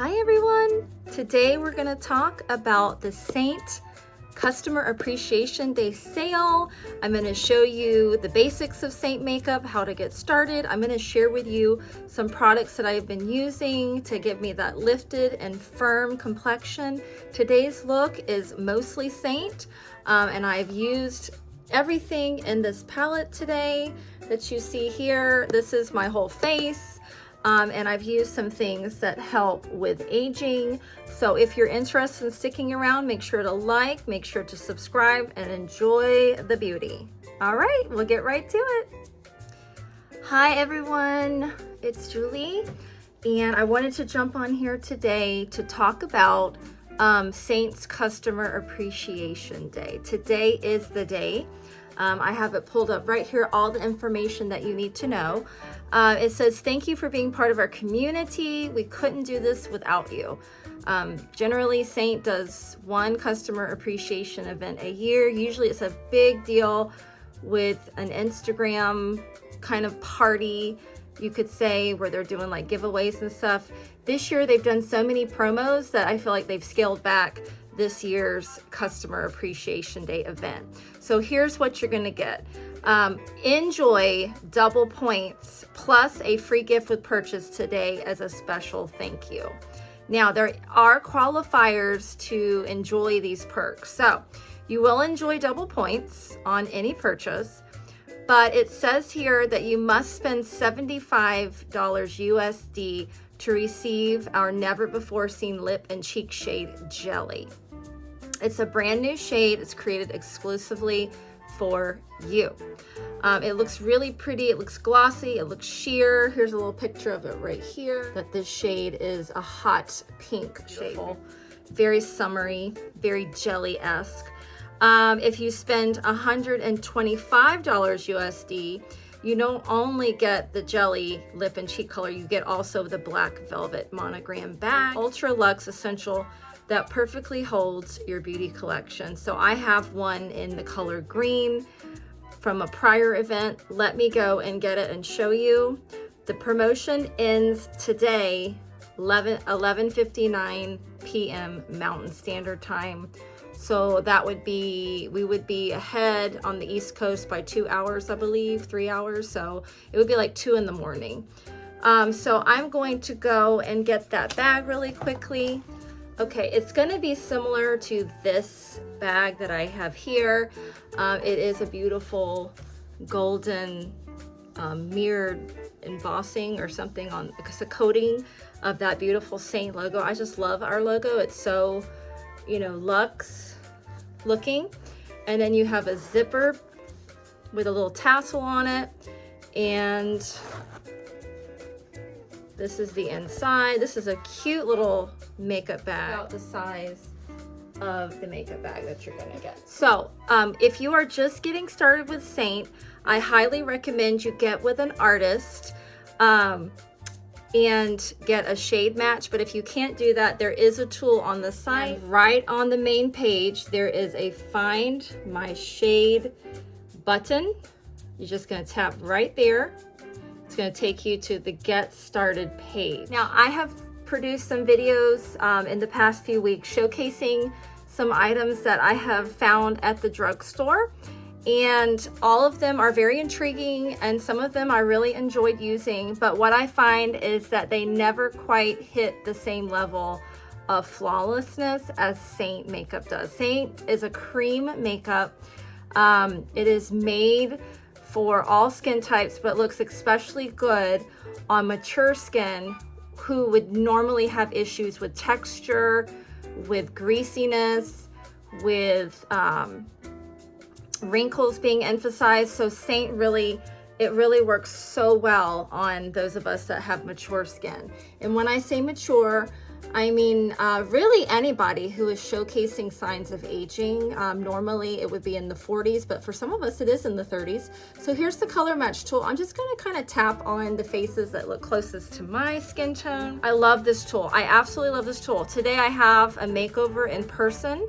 Hi everyone! Today we're going to talk about the Seint Customer Appreciation Day sale. I'm going to show you the basics of Seint makeup, how to get started. I'm going to share with you some products that I've been using to give me that lifted and firm complexion. Today's look is mostly Seint, and I've used everything in this palette today that you see here. This is my whole face. And I've used some things that help with aging. So if you're interested in sticking around, make sure to like, make sure to subscribe, and enjoy the beauty. All right, we'll get right to it. Hi everyone, it's Julie, and I wanted to jump on here today to talk about Seint's Customer Appreciation Day. Today is the day. I have it pulled up right here, all the information that you need to know. It says, thank you for being part of our community. We couldn't do this without you. Generally, Seint does one customer appreciation event a year. Usually it's a big deal with an Instagram kind of party, you could say, where they're doing like giveaways and stuff. This year they've done so many promos that I feel like they've scaled back this year's Customer Appreciation Day event. So here's what you're gonna get. Enjoy double points plus a free gift with purchase today as a special thank you. Now there are qualifiers to enjoy these perks. So you will enjoy double points on any purchase, but it says here that you must spend $75 USD to receive our never before seen lip and cheek shade jelly. It's a brand new shade. It's created exclusively for you. It looks really pretty. It looks glossy. It looks sheer. Here's a little picture of it right here. That this shade is a hot pink shade. Very summery, very jelly-esque. If you spend $125 USD, you don't only get the jelly lip and cheek color, you get also the black velvet monogram bag. Ultra Luxe Essential that perfectly holds your beauty collection. So I have one in the color green from a prior event. Let me go and get it and show you. The promotion ends today, 11:59 p.m. Mountain Standard Time. So that would be, we would be ahead on the East Coast by 2 hours, I believe, 3 hours. So it would be like 2 in the morning. So I'm going to go and get that bag really quickly. Okay, it's gonna be similar to this bag that I have here. It is a beautiful golden mirrored embossing or something on, it's a coating of that beautiful Seint logo. I just love our logo. It's so, you know, luxe looking. And then you have a zipper with a little tassel on it. And this is the inside. This is a cute little makeup bag, about the size of the makeup bag that you're gonna get. So if you are just getting started with Seint, I highly recommend you get with an artist and get a shade match. But if you can't do that, there is a tool on the side. And right on the main page, there is a Find My Shade button. You're just gonna tap right there. It's going to take you to the Get Started page. Now, I have produced some videos in the past few weeks showcasing some items that I have found at the drugstore, and all of them are very intriguing, and some of them I really enjoyed using, but what I find is that they never quite hit the same level of flawlessness as Seint makeup does. Seint is a cream makeup. It is made for all skin types, but looks especially good on mature skin who would normally have issues with texture, with greasiness, with wrinkles being emphasized. So Seint really, it really works so well on those of us that have mature skin. And when I say mature, I mean really anybody who is showcasing signs of aging. Normally it would be in the 40s, but for some of us it is in the 30s. So here's the color match tool. I'm just gonna kind of tap on the faces that look closest to my skin tone. I love this tool. I absolutely love this tool. Today I have a makeover in person.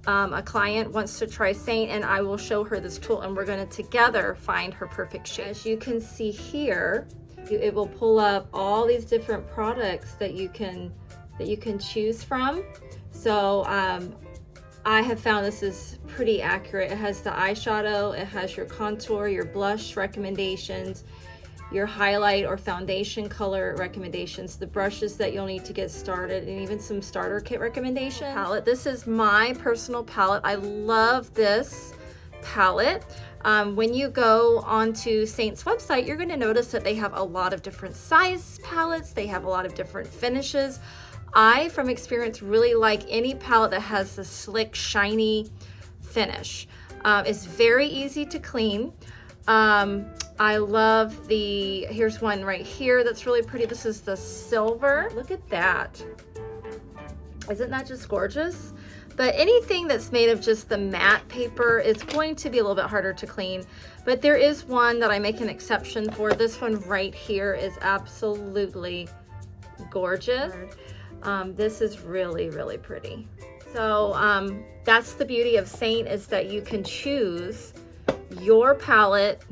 A client wants to try Seint, and I will show her this tool, and we're gonna together find her perfect shade. As you can see here, it will pull up all these different products that you can that you can choose from. So I have found this is pretty accurate. It has the eyeshadow, it has your contour, your blush recommendations, your highlight or foundation color recommendations, the brushes that you'll need to get started, and even some starter kit recommendations. Palette. This is my personal palette. I love this palette. When you go onto Seint's website, you're going to notice that they have a lot of different size palettes. They have a lot of different finishes. I, from experience, really like any palette that has the slick, shiny finish. It's very easy to clean. I love here's one right here that's really pretty. This is the silver. Look at that. Isn't that just gorgeous? But anything that's made of just the matte paper is going to be a little bit harder to clean. But there is one that I make an exception for. This one right here is absolutely gorgeous. This is really, really pretty. So that's the beauty of Seint, is that you can choose your palette,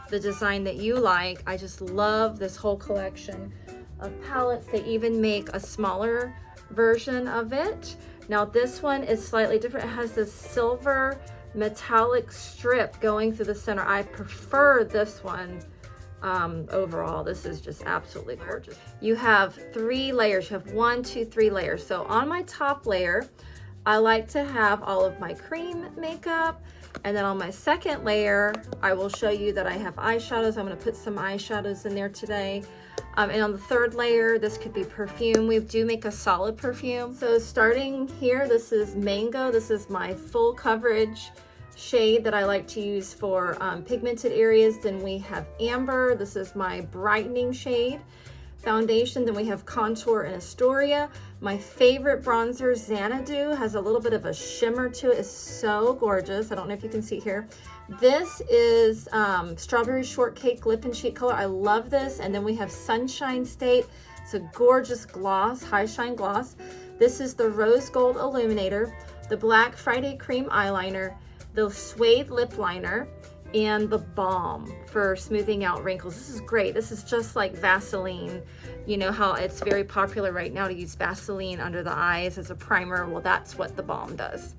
the design that you like. I just love this whole collection of palettes. They even make a smaller version of it. Now this one is slightly different. It has this silver metallic strip going through the center. I prefer this one overall. This is just absolutely gorgeous. You have 3 layers. You have 1, 2, 3 layers. So on my top layer, I like to have all of my cream makeup. And then on my second layer, I will show you that I have eyeshadows. I'm going to put some eyeshadows in there today. And on the third layer, this could be perfume. We do make a solid perfume. So starting here, this is Mango. This is my full coverage shade that I like to use for pigmented areas. Then we have Amber. This is my brightening shade. Foundation, then we have Contour and Astoria. My favorite bronzer, Xanadu, has a little bit of a shimmer to it. It's so gorgeous. I don't know if you can see here. This is Strawberry Shortcake Lip and Cheek color. I love this. And then we have Sunshine State. It's a gorgeous gloss, high shine gloss. This is the Rose Gold Illuminator, the Black Friday Cream Eyeliner, the Suede Lip Liner, and the balm for smoothing out wrinkles. This is great. This is just like Vaseline. You know how it's very popular right now to use Vaseline under the eyes as a primer? Well, that's what the balm does.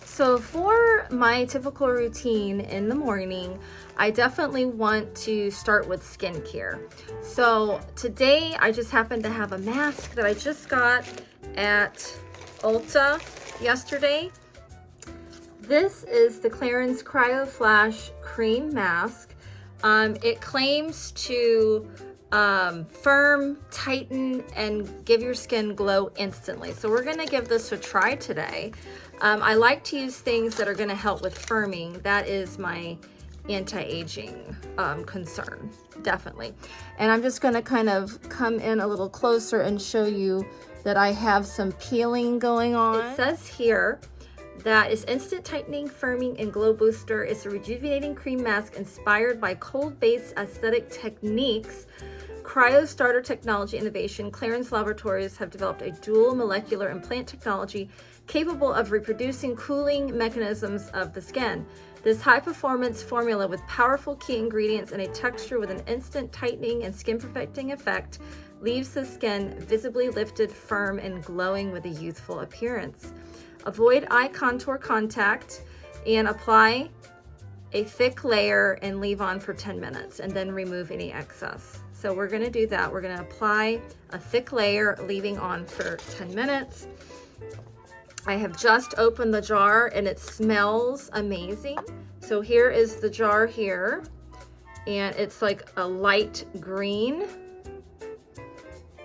So for my typical routine in the morning, I definitely want to start with skincare. So today I just happen to have a mask that I just got at Ulta yesterday. This is the Clarins Cryo Flash Cream Mask. It claims to firm, tighten, and give your skin glow instantly. So we're gonna give this a try today. I like to use things that are gonna help with firming. That is my anti-aging concern, definitely. And I'm just gonna kind of come in a little closer and show you that I have some peeling going on. It says here, that is instant tightening, firming, and glow booster. It's a rejuvenating cream mask inspired by cold-based aesthetic techniques. Cryo Starter Technology Innovation. Clarins Laboratories have developed a dual molecular implant technology capable of reproducing cooling mechanisms of the skin. This high-performance formula with powerful key ingredients and a texture with an instant tightening and skin-perfecting effect leaves the skin visibly lifted, firm, and glowing with a youthful appearance. Avoid eye contour contact and apply a thick layer and leave on for 10 minutes and then remove any excess. So we're gonna do that. We're gonna apply a thick layer, leaving on for 10 minutes. I have just opened the jar and it smells amazing. So here is the jar here, and it's like a light green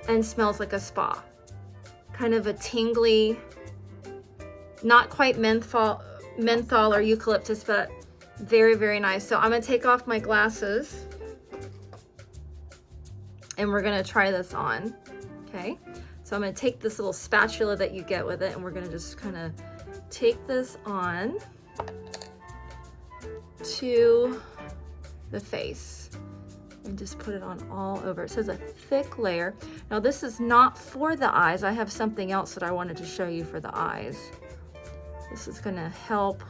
and smells like a spa. Kind of a tingly, not quite menthol or eucalyptus, but very, very nice. So I'm gonna take off my glasses and we're gonna try this on, okay? So I'm gonna take this little spatula that you get with it and we're gonna just kind of take this on to the face and just put it on all over. It says a thick layer. Now this is not for the eyes. I have something else that I wanted to show you for the eyes. This is gonna help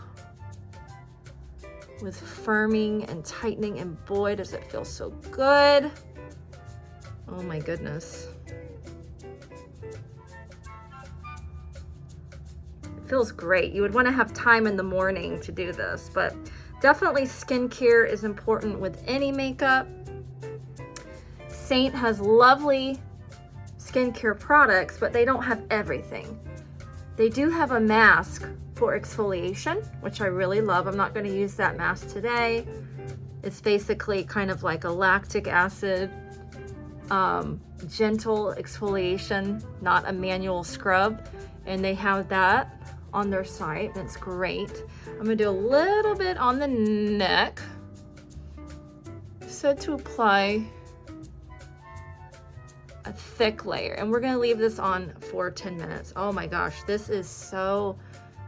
with firming and tightening, and boy, does it feel so good. Oh my goodness. feels great. You would want to have time in the morning to do this, but definitely skincare is important with any makeup. Seint has lovely skincare products, but they don't have everything. They do have a mask for exfoliation, which I really love. I'm not going to use that mask today. It's basically kind of like a lactic acid, gentle exfoliation, not a manual scrub. And they have that on their site. That's great. I'm gonna do a little bit on the neck. So to apply a thick layer, and we're gonna leave this on for 10 minutes. Oh my gosh, this is so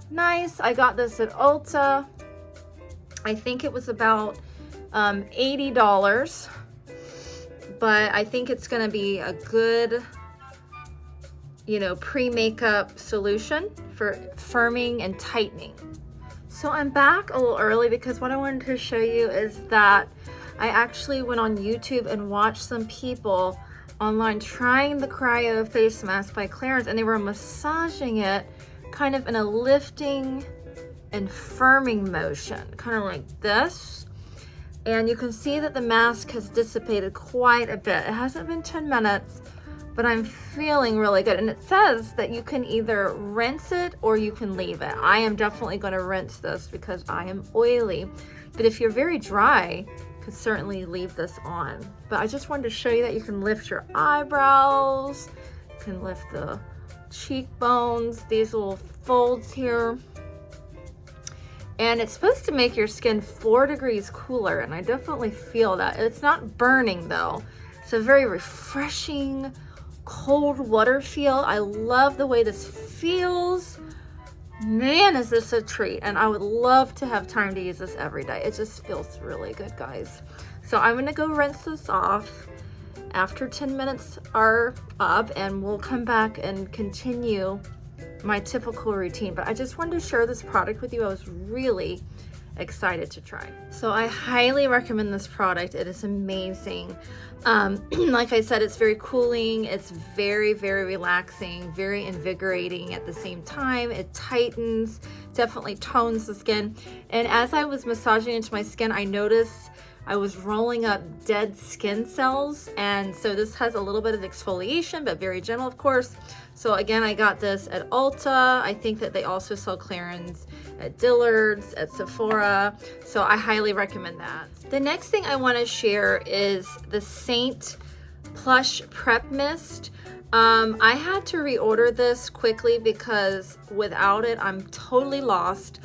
nice. I got this at Ulta. I think it was about $80, but I think it's gonna be a good, you know, pre-makeup solution for firming and tightening. So I'm back a little early because what I wanted to show you is that I actually went on YouTube and watched some people online trying the cryo face mask by Clarins, and they were massaging it kind of in a lifting and firming motion, kind of like this. And you can see that the mask has dissipated quite a bit. It hasn't been 10 minutes, but I'm feeling really good. And it says that you can either rinse it or you can leave it. I am definitely going to rinse this because I am oily. But if you're very dry, you could certainly leave this on. But I just wanted to show you that you can lift your eyebrows, you can lift the cheekbones, these little folds here. And it's supposed to make your skin 4 degrees cooler, and I definitely feel that. It's not burning though. It's a very refreshing, cold water feel. I love the way this feels. Man, is this a treat. And I would love to have time to use this every day. It just feels really good, guys. So I'm gonna go rinse this off after 10 minutes are up, and we'll come back and continue my typical routine. But I just wanted to share this product with you. I was really excited to try. So I highly recommend this product. It is amazing. Like I said, it's very cooling. It's very, very relaxing, very invigorating at the same time. It tightens, definitely tones the skin. And as I was massaging into my skin, I noticed I was rolling up dead skin cells. And so this has a little bit of exfoliation, but very gentle, of course. So again, I got this at Ulta. I think that they also sell Clarins at Dillard's, at Sephora. So I highly recommend that. The next thing I want to share is the Seint Plush Prep Mist. I had to reorder this quickly because without it, I'm totally lost.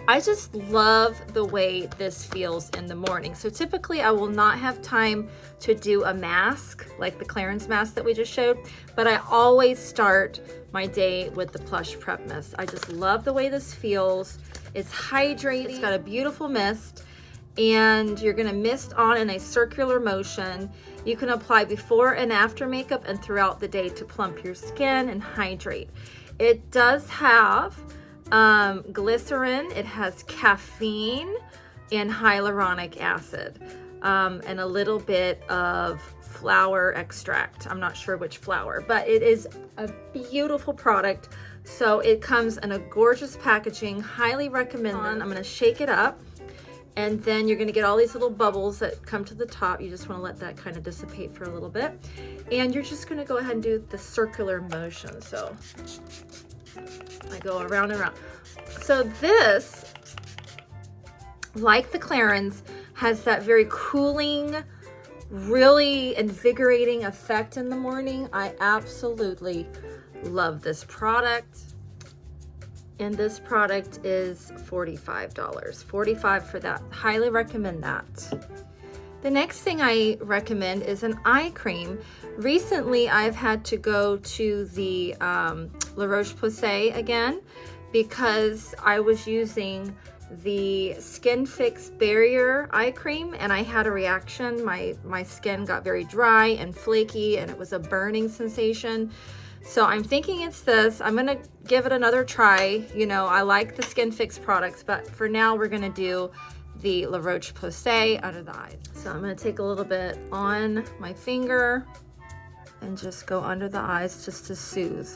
I just love the way this feels in the morning. So typically I will not have time to do a mask like the Clarins mask that we just showed, but I always start my day with the Plush Prep Mist. I just love the way this feels. It's hydrating, it's got a beautiful mist, and you're gonna mist on in a circular motion. You can apply before and after makeup and throughout the day to plump your skin and hydrate. It does have glycerin, it has caffeine and hyaluronic acid, and a little bit of flower extract. I'm not sure which flower, but it is a beautiful product. So it comes in a gorgeous packaging, highly recommend it. I'm gonna shake it up, and then you're gonna get all these little bubbles that come to the top. You just wanna let that kind of dissipate for a little bit. And you're just gonna go ahead and do the circular motion. So I go around and around. So this, like the Clarins, has that very cooling, really invigorating effect in the morning. I absolutely love this product. And this product is $45. $45 for that. Highly recommend that. The next thing I recommend is an eye cream. Recently, I've had to go to the La Roche-Posay again because I was using the Skin Fix Barrier eye cream and I had a reaction. My skin got very dry and flaky and it was a burning sensation. So I'm thinking it's this. I'm gonna give it another try. You know, I like the Skin Fix products, but for now we're gonna do the La Roche-Posay under the eyes. So I'm gonna take a little bit on my finger and just go under the eyes just to soothe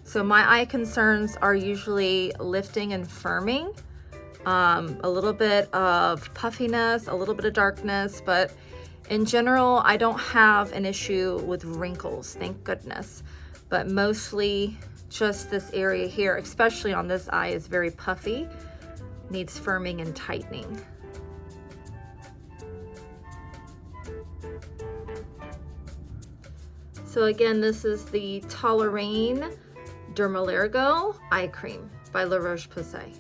So my eye concerns are usually lifting and firming, a little bit of puffiness, a little bit of darkness, but in general, I don't have an issue with wrinkles, thank goodness. But mostly just this area here, especially on this eye, is very puffy, needs firming and tightening. So again, this is the Toleraine Dermalergo Eye Cream by La Roche-Posay.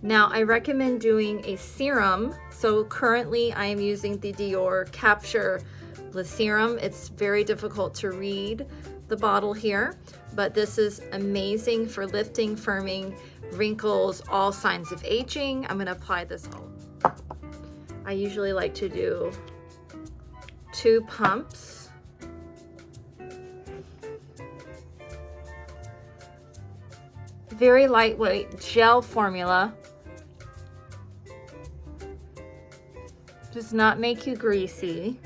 Now I recommend doing a serum. So currently I am using the Dior Capture Le Serum. It's very difficult to read the bottle here, but this is amazing for lifting, firming, wrinkles, all signs of aging. I'm gonna apply this all. I usually like to do 2 pumps. Very lightweight gel formula. Does not make you greasy.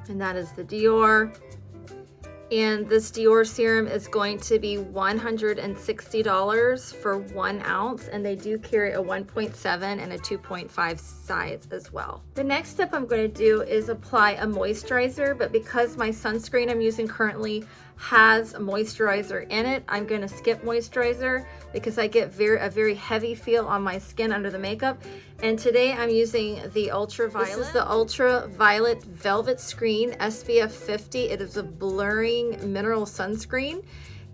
And that is the Dior. And this Dior serum is going to be $160 for 1 ounce, and they do carry a 1.7 and a 2.5 size as well. The next step I'm going to do is apply a moisturizer, but because my sunscreen I'm using currently has a moisturizer in it, I'm going to skip moisturizer because I get a very heavy feel on my skin under the makeup. And today I'm using the Ultraviolet. This is the Ultraviolet Velvet Screen SPF 50. It is a blurring mineral sunscreen,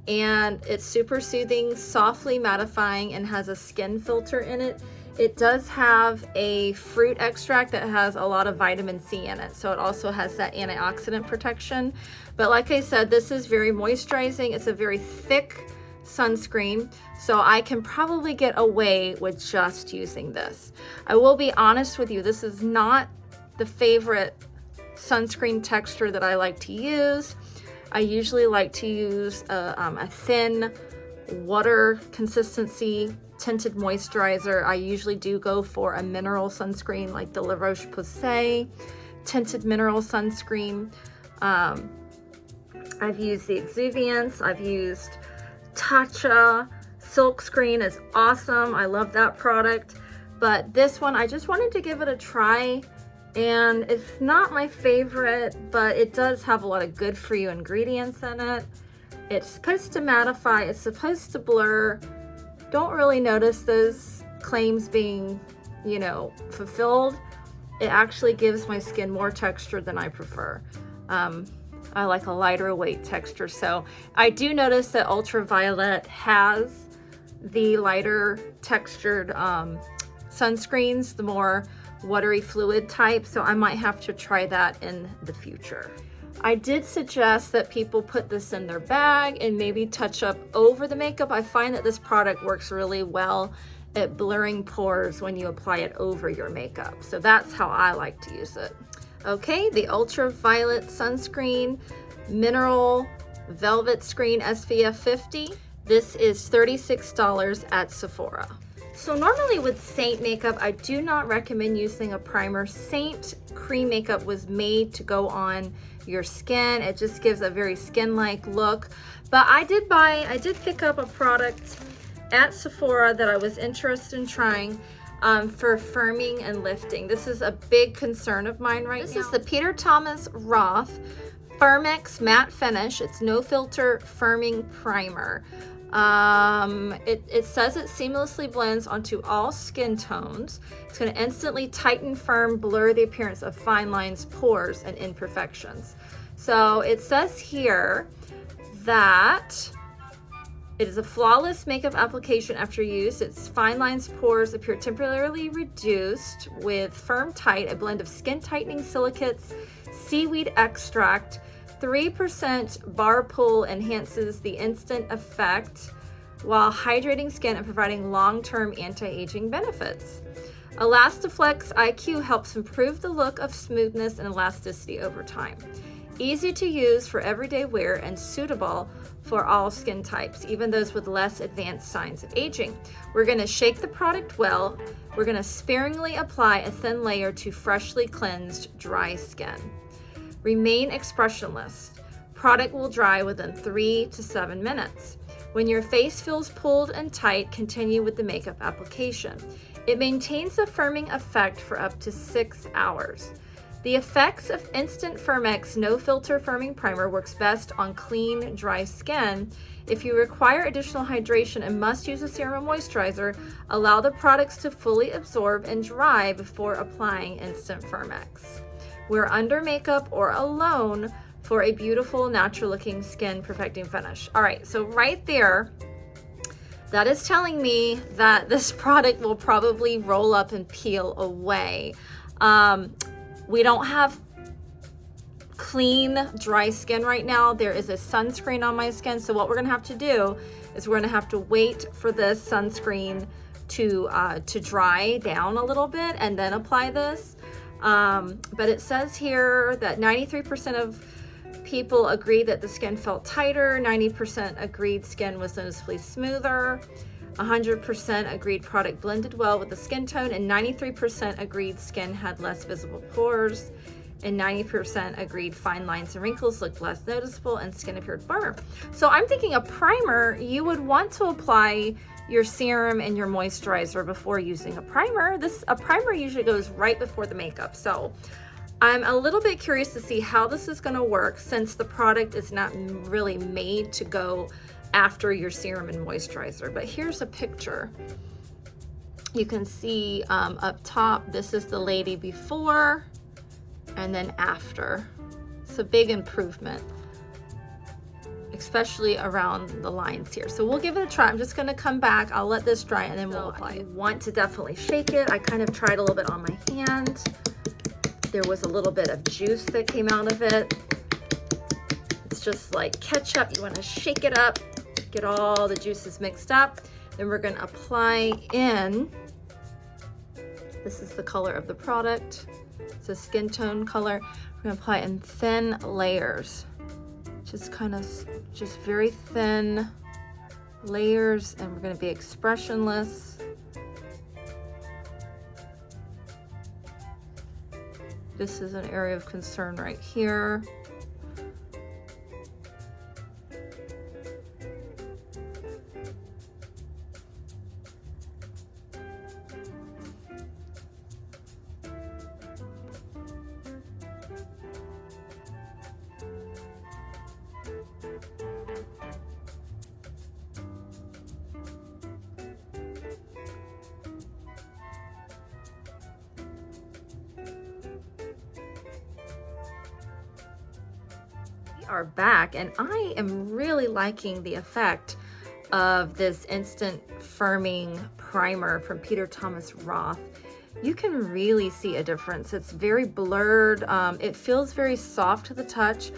and it's super soothing, softly mattifying, and has a skin filter in it. It does have a fruit extract that has a lot of vitamin C in it, so it also has that antioxidant protection. But like I said, this is very moisturizing. It's a very thick sunscreen, so I can probably get away with just using this. I will be honest with you, this is not the favorite sunscreen texture that I like to use. I usually like to use a thin water consistency tinted moisturizer. I usually do go for a mineral sunscreen like the La Roche-Posay tinted mineral sunscreen. I've used the Exuviance, I've used Tatcha. Silk Screen is awesome. I love that product. But this one, I just wanted to give it a try. And it's not my favorite, but it does have a lot of good for you ingredients in it. It's supposed to mattify, it's supposed to blur. Don't really notice those claims being, you know, fulfilled. It actually gives my skin more texture than I prefer. I like a lighter weight texture. So I do notice that Ultraviolet has the lighter textured sunscreens, the more watery fluid type. So I might have to try that in the future. I did suggest that people put this in their bag and maybe touch up over the makeup. I find that this product works really well at blurring pores when you apply it over your makeup. So that's how I like to use it. Okay, the Ultraviolet Sunscreen Mineral Velvet Screen SPF 50. This is $36 at Sephora. So normally with Seint makeup, I do not recommend using a primer. Seint cream makeup was made to go on your skin. It just gives a very skin-like look. But I did pick up a product at Sephora that I was interested in trying for firming and lifting. This is a big concern of mine right now. This is the Peter Thomas Roth Firmex Matte Finish. It's no filter firming primer. It says it seamlessly blends onto all skin tones. It's going to instantly tighten, firm, blur the appearance of fine lines, pores, and imperfections. So it says here that it is a flawless makeup application after use. Its fine lines, pores appear temporarily reduced with firm tight, a blend of skin tightening silicates, seaweed extract, 3% bar pull enhances the instant effect. while hydrating skin and providing long-term anti-aging benefits. Elastiflex IQ helps improve the look of smoothness and elasticity over time. Easy to use for everyday wear and suitable for all skin types, even those with less advanced signs of aging. We're going to shake the product well. We're going to sparingly apply a thin layer to freshly cleansed dry skin. Remain expressionless. Product will dry within 3 to 7 minutes. When your face feels pulled and tight, continue with the makeup application. It maintains a firming effect for up to 6 hours. The effects of Instant Firmex No Filter Firming Primer works best on clean, dry skin. If you require additional hydration and must use a serum or moisturizer, allow the products to fully absorb and dry before applying Instant Firmex. Wear under makeup or alone for a beautiful, natural-looking skin perfecting finish. All right, so right there, that is telling me that this product will probably roll up and peel away. We don't have clean, dry skin right now. There is a sunscreen on my skin. So what we're gonna have to do is we're gonna have to wait for this sunscreen to dry down a little bit and then apply this. But it says here that 93% of people agree that the skin felt tighter, 90% agreed skin was noticeably smoother, 100% agreed product blended well with the skin tone, and 93% agreed skin had less visible pores, and 90% agreed fine lines and wrinkles looked less noticeable and skin appeared firmer. So I'm thinking a primer, you would want to apply your serum and your moisturizer before using a primer. A primer usually goes right before the makeup. So I'm a little bit curious to see how this is going to work, since the product is not really made to go after your serum and moisturizer. But here's a picture. You can see up top, this is the lady before and then after. It's a big improvement, especially around the lines here. So we'll give it a try. I'm just gonna come back. I'll let this dry and then we'll apply it. Want to definitely shake it. I kind of tried a little bit on my hand. There was a little bit of juice that came out of it. It's just like ketchup. You want to shake it up, get all the juices mixed up. Then we're going to apply in, this is the color of the product. It's a skin tone color. We're going to apply in thin layers, just very thin layers, and we're going to be expressionless. This is an area of concern right here. Are back, and I am really liking the effect of this instant firming primer from Peter Thomas Roth. You can really see a difference. It's very blurred. It feels very soft to the touch.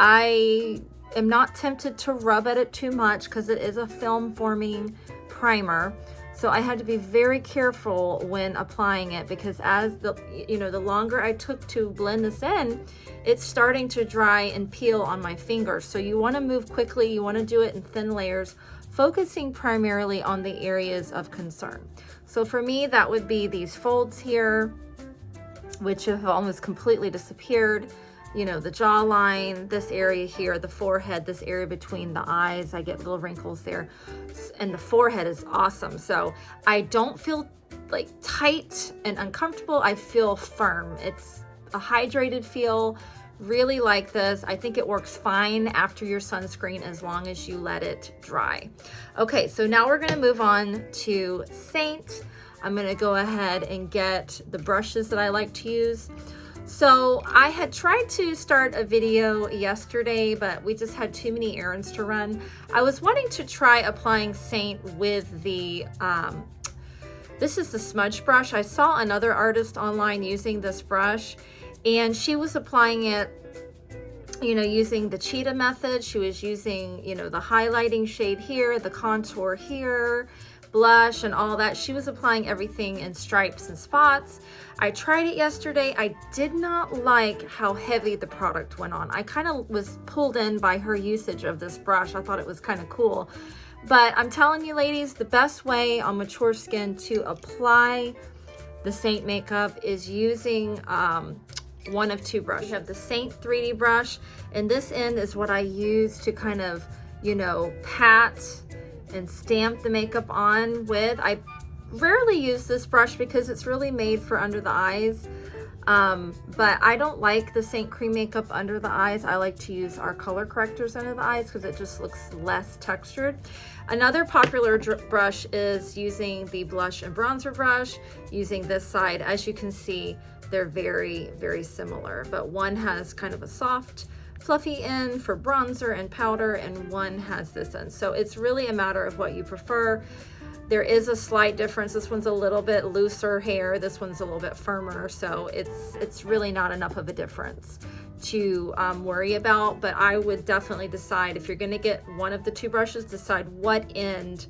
I am not tempted to rub at it too much because it is a film forming primer. So I had to be very careful when applying it, because as the longer I took to blend this in, it's starting to dry and peel on my fingers. So you want to move quickly. You want to do it in thin layers, focusing primarily on the areas of concern. So for me, that would be these folds here, which have almost completely disappeared. You know, the jawline, this area here, the forehead, this area between the eyes, I get little wrinkles there, and the forehead is awesome. So I don't feel like tight and uncomfortable. I feel firm. It's a hydrated feel. Really like this. I think it works fine after your sunscreen as long as you let it dry. Okay, so now we're gonna move on to Seint. I'm gonna go ahead and get the brushes that I like to use. So I had tried to start a video yesterday, but we just had too many errands to run. I was wanting to try applying Seint with the, this is the smudge brush. I saw another artist online using this brush, and she was applying it you know, using the cheetah method. She was using, you know, the highlighting shade here, the contour here, blush and all that. She was applying everything in stripes and spots. I tried it yesterday. I did not like how heavy the product went on. I kind of was pulled in by her usage of this brush. I thought it was kind of cool. But I'm telling you ladies, the best way on mature skin to apply the Seint makeup is using one of two brushes. We have the Seint 3D brush, and this end is what I use to kind of, you know, pat and stamp the makeup on with. I rarely use this brush because it's really made for under the eyes. But I don't like the Seint cream makeup under the eyes. I like to use our color correctors under the eyes because it just looks less textured. Another popular brush is using the blush and bronzer brush, using this side. As you can see, they're very, very similar, but one has kind of a soft, fluffy end for bronzer and powder, and one has this end. So it's really a matter of what you prefer. There is a slight difference. This one's a little bit looser hair. This one's a little bit firmer. So it's really not enough of a difference to worry about. But I would definitely decide, if you're gonna get one of the two brushes, decide what end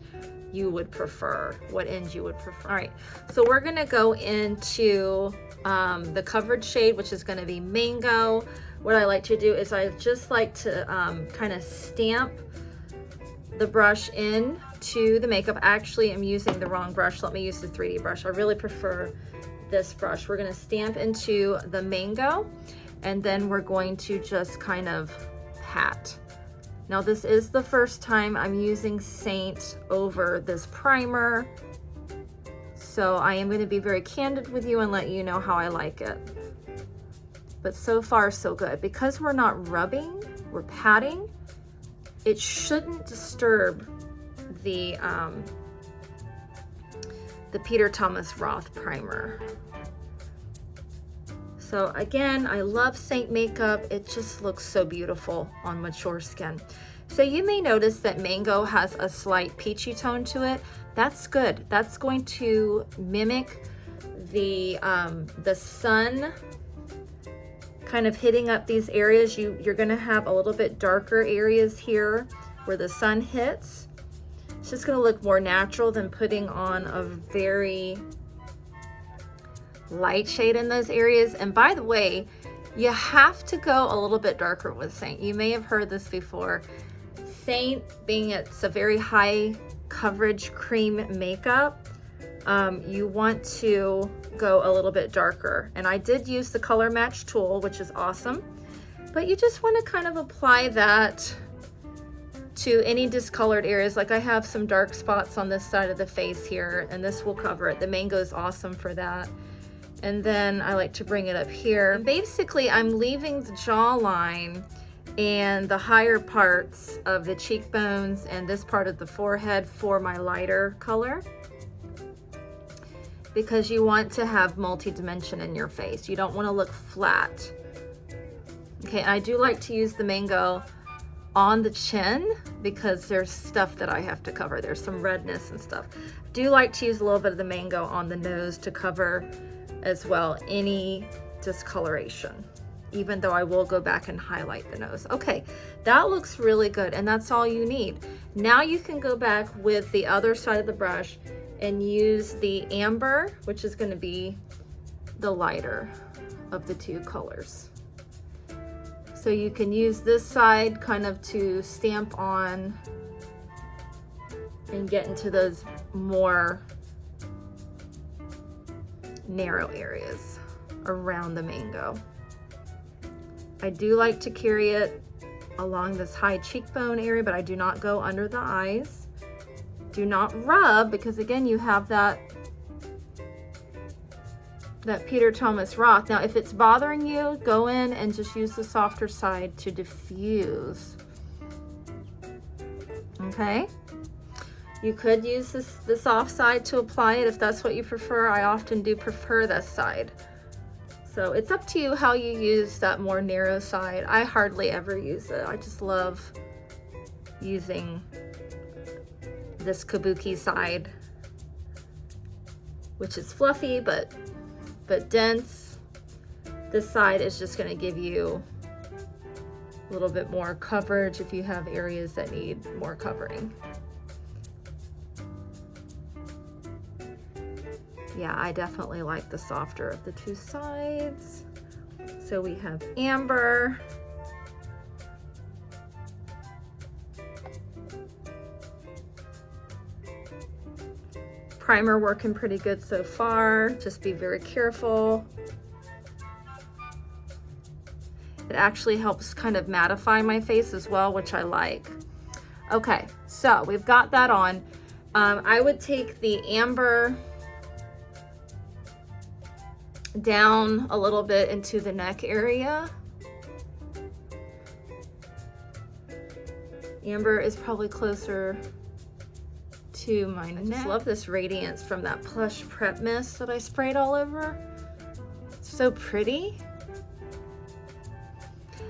you would prefer. What end you would prefer. All right, so we're gonna go into the coverage shade, which is gonna be Mango. What I like to do is I just like to kind of stamp the brush in to the makeup. Actually, I'm using the wrong brush. Let me use the 3D brush. I really prefer this brush. We're gonna stamp into the Mango, and then we're going to just kind of pat. Now, this is the first time I'm using Seint over this primer, so I am gonna be very candid with you and let you know how I like it. But so far, so good. Because we're not rubbing, we're patting, it shouldn't disturb the Peter Thomas Roth primer. So again, I love Seint makeup. It just looks so beautiful on mature skin. So you may notice that Mango has a slight peachy tone to it. That's good. That's going to mimic the sun kind of hitting up these areas. You're gonna have a little bit darker areas here where the sun hits. It's just gonna look more natural than putting on a very light shade in those areas. And by the way, you have to go a little bit darker with Seint. You may have heard this before. Seint, being it's a very high coverage cream makeup, you want to go a little bit darker. And I did use the color match tool, which is awesome, but you just want to kind of apply that to any discolored areas. Like I have some dark spots on this side of the face here, and this will cover it. The Mango is awesome for that. And then I like to bring it up here. And basically, I'm leaving the jawline and the higher parts of the cheekbones and this part of the forehead for my lighter color, because you want to have multi-dimension in your face. You don't want to look flat. Okay, and I do like to use the Mango on the chin because there's stuff that I have to cover. There's some redness and stuff. Do like to use a little bit of the Mango on the nose to cover as well any discoloration, even though I will go back and highlight the nose. Okay, that looks really good, and that's all you need. Now you can go back with the other side of the brush and use the amber, which is going to be the lighter of the two colors. So you can use this side kind of to stamp on and get into those more narrow areas around the Mango. I do like to carry it along this high cheekbone area, but I do not go under the eyes. Do not rub, because again, you have that Peter Thomas Roth. Now, if it's bothering you, go in and just use the softer side to diffuse. Okay? You could use the soft side to apply it if that's what you prefer. I often do prefer this side. So it's up to you how you use that more narrow side. I hardly ever use it. I just love using this kabuki side, which is fluffy but dense. This side is just going to give you a little bit more coverage if you have areas that need more covering. Yeah, I definitely like the softer of the two sides. So we have amber. Primer working pretty good so far. Just be very careful. It actually helps kind of mattify my face as well, which I like. Okay, so we've got that on. I would take the amber down a little bit into the neck area. Amber is probably closer to my neck. I just love this radiance from that Plush Prep Mist that I sprayed all over. It's so pretty.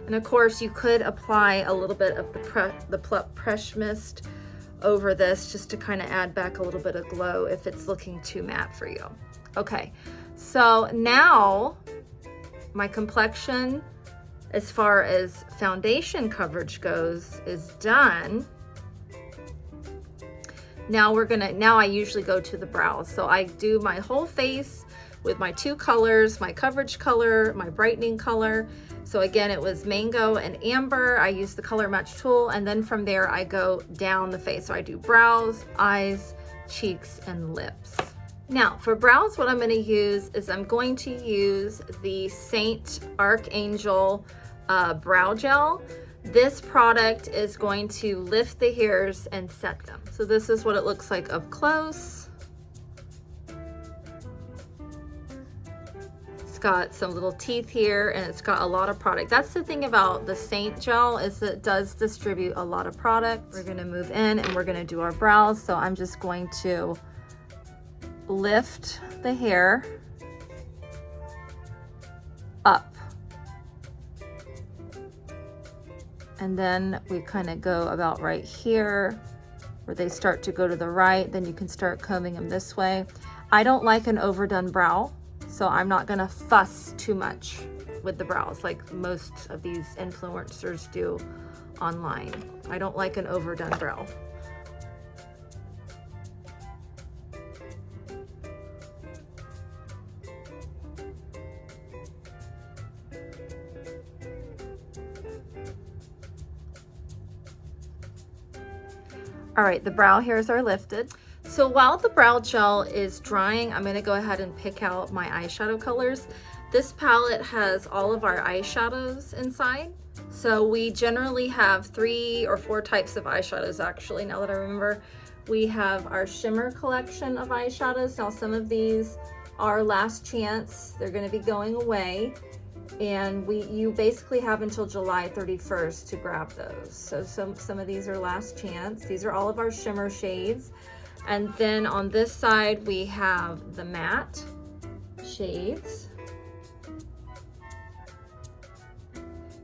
And of course you could apply a little bit of the Plush Mist over this just to kind of add back a little bit of glow if it's looking too matte for you. Okay, so now my complexion as far as foundation coverage goes is done. Now I usually go to the brows. So I do my whole face with my two colors, my coverage color, my brightening color. So again, it was mango and amber. I use the color match tool, and then from there I go down the face. So I do brows, eyes, cheeks, and lips. Now for brows, what I'm going to use is I'm going to use the Seint Archangel brow gel. This product is going to lift the hairs and set them. So this is what it looks like up close. It's got some little teeth here, and it's got a lot of product. That's the thing about the Seint gel, is it does distribute a lot of product. We're gonna move in and we're gonna do our brows. So I'm just going to lift the hair up. And then we kind of go about right here where they start to go to the right. Then you can start combing them this way. I don't like an overdone brow, so I'm not gonna fuss too much with the brows like most of these influencers do online. I don't like an overdone brow. All right, the brow hairs are lifted. So while the brow gel is drying, I'm gonna go ahead and pick out my eyeshadow colors. This palette has all of our eyeshadows inside. So we generally have 3 or 4 types of eyeshadows actually, now that I remember. We have our shimmer collection of eyeshadows. Now some of these are last chance. They're gonna be going away. And you basically have until July 31st to grab those. So some of these are last chance. These are all of our shimmer shades. And then on this side, we have the matte shades.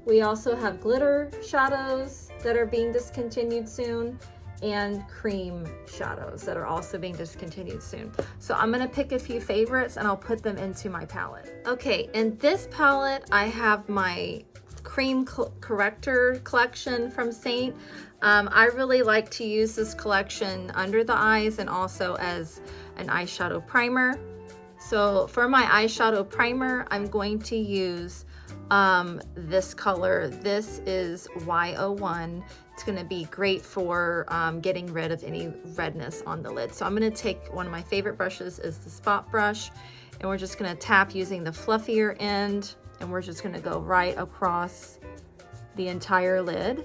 We also have glitter shadows that are being discontinued soon, and cream shadows that are also being discontinued soon. So I'm gonna pick a few favorites and I'll put them into my palette. Okay, in this palette, I have my cream corrector collection from Seint. I really like to use this collection under the eyes and also as an eyeshadow primer. So for my eyeshadow primer, I'm going to use this color. This is Y01. It's going to be great for getting rid of any redness on the lid. So I'm going to take one of my favorite brushes, is the spot brush, and we're just going to tap using the fluffier end, and we're just going to go right across the entire lid.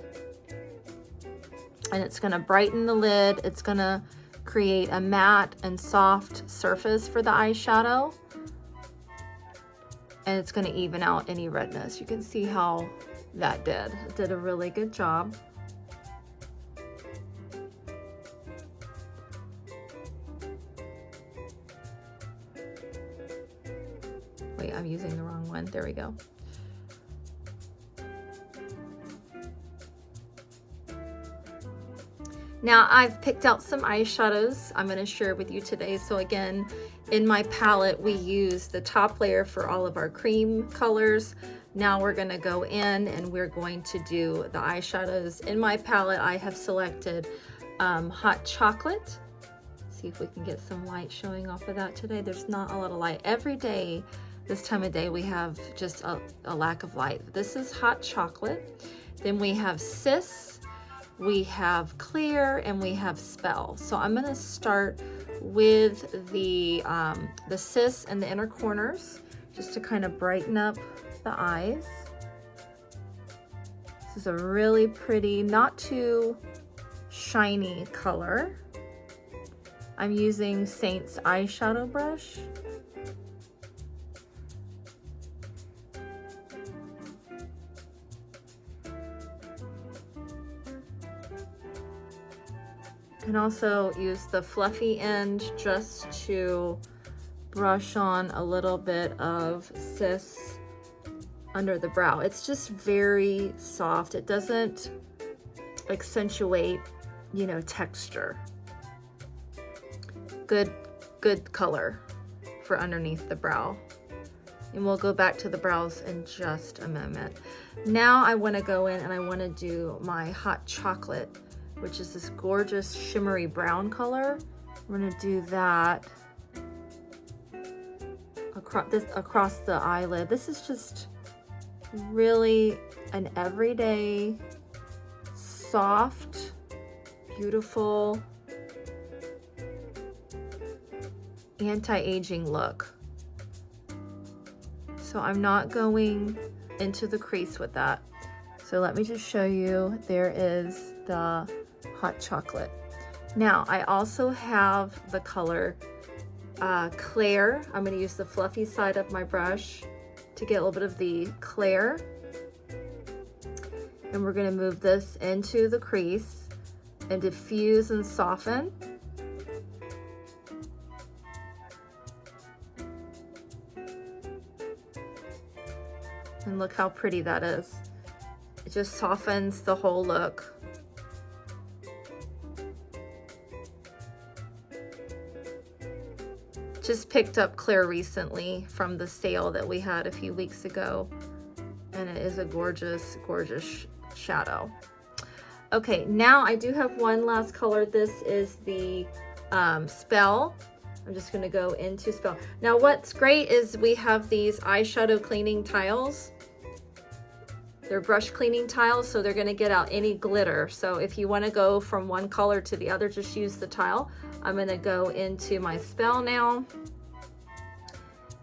And it's going to brighten the lid. It's going to create a matte and soft surface for the eyeshadow. And it's going to even out any redness. You can see how that did. It did a really good job. Wait, I'm using the wrong one. There we go. Now I've picked out some eyeshadows I'm going to share with you today. So again, in my palette, we use the top layer for all of our cream colors. Now we're gonna go in and we're going to do the eyeshadows. In my palette, I have selected Hot Chocolate. See if we can get some light showing off of that today. There's not a lot of light. Every day, this time of day, we have just a lack of light. This is Hot Chocolate. Then we have Sis, we have Clear, and we have Spell. So I'm gonna start with the Sis and the inner corners, just to kind of brighten up the eyes. This is a really pretty, not too shiny color. I'm using Seint's eyeshadow brush. You can also use the fluffy end just to brush on a little bit of Sis under the brow. It's just very soft. It doesn't accentuate, you know, texture. Good color for underneath the brow. And we'll go back to the brows in just a moment. Now I want to go in and I want to do my Hot Chocolate, which is this gorgeous shimmery brown color. I'm going to do that across the eyelid. This is just really an everyday, soft, beautiful, anti-aging look. So I'm not going into the crease with that. So let me just show you, there is the Hot Chocolate. Now I also have the color Clair. I'm going to use the fluffy side of my brush to get a little bit of the Clair. And we're going to move this into the crease and diffuse and soften. And look how pretty that is. It just softens the whole look. Just picked up Clair recently from the sale that we had a few weeks ago. And it is a gorgeous, gorgeous shadow. Okay, now I do have one last color. This is the Spell. I'm just gonna go into Spell. Now what's great is we have these eyeshadow cleaning tiles. They're brush cleaning tiles, so they're gonna get out any glitter. So if you wanna go from one color to the other, just use the tile. I'm gonna go into my Spell now.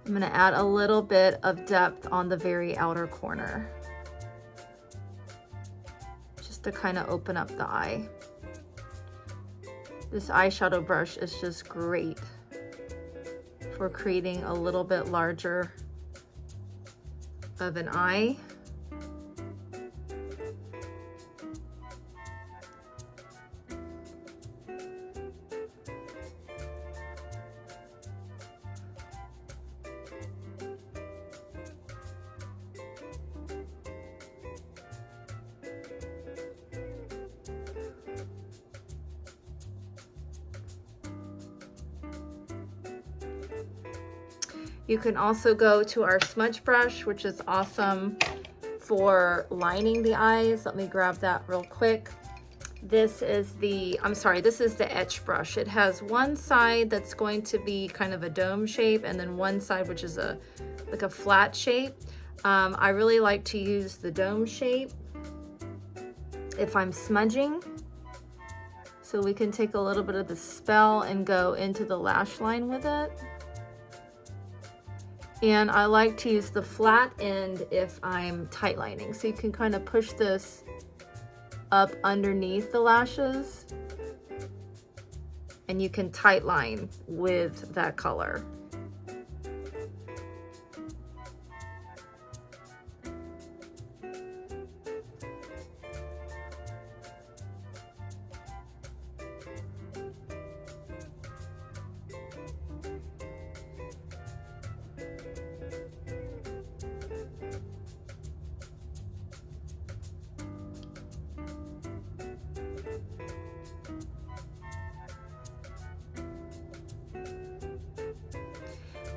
I'm gonna add a little bit of depth on the very outer corner, just to kind of open up the eye. This eyeshadow brush is just great for creating a little bit larger of an eye. You can also go to our smudge brush, which is awesome for lining the eyes. Let me grab that real quick. This is the, this is the etch brush. It has one side that's going to be kind of a dome shape, and then one side which is like a flat shape. I really like to use the dome shape if I'm smudging. So we can take a little bit of the Spell and go into the lash line with it. And I like to use the flat end if I'm tight lining. So you can kind of push this up underneath the lashes and you can tight line with that color.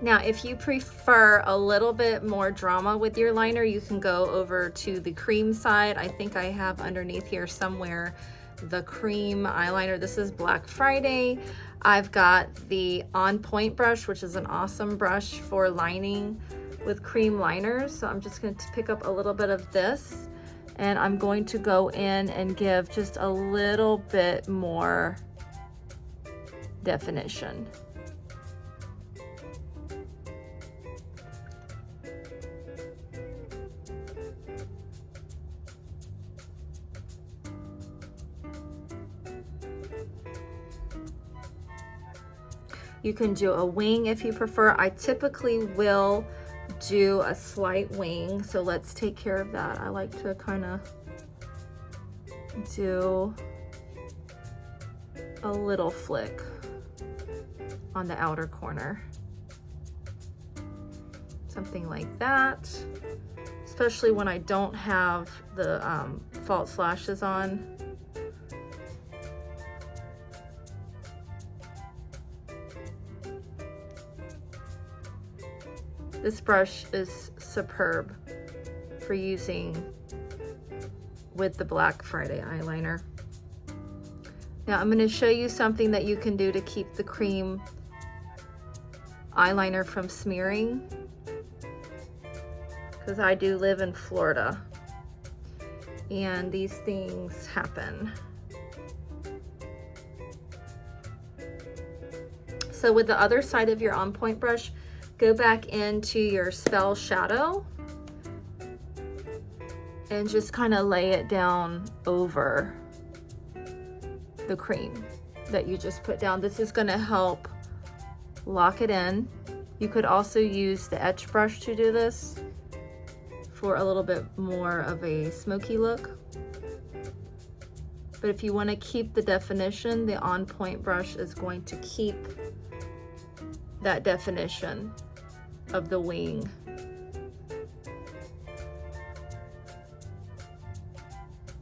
Now, if you prefer a little bit more drama with your liner, you can go over to the cream side. I think I have underneath here somewhere the cream eyeliner. This is Black Friday. I've got the On Point brush, which is an awesome brush for lining with cream liners. So I'm just going to pick up a little bit of this, and I'm going to go in and give just a little bit more definition. You can do a wing if you prefer. I typically will do a slight wing, so let's take care of that. I like to kind of do a little flick on the outer corner. Something like that, especially when I don't have the false lashes on. This brush is superb for using with the Black Friday eyeliner. Now I'm going to show you something that you can do to keep the cream eyeliner from smearing, because I do live in Florida and these things happen. So with the other side of your On Point brush, go back into your Spell Shadow and just kind of lay it down over the cream that you just put down. This is going to help lock it in. You could also use the etch brush to do this for a little bit more of a smoky look. But if you want to keep the definition, the On Point brush is going to keep that definition of the wing.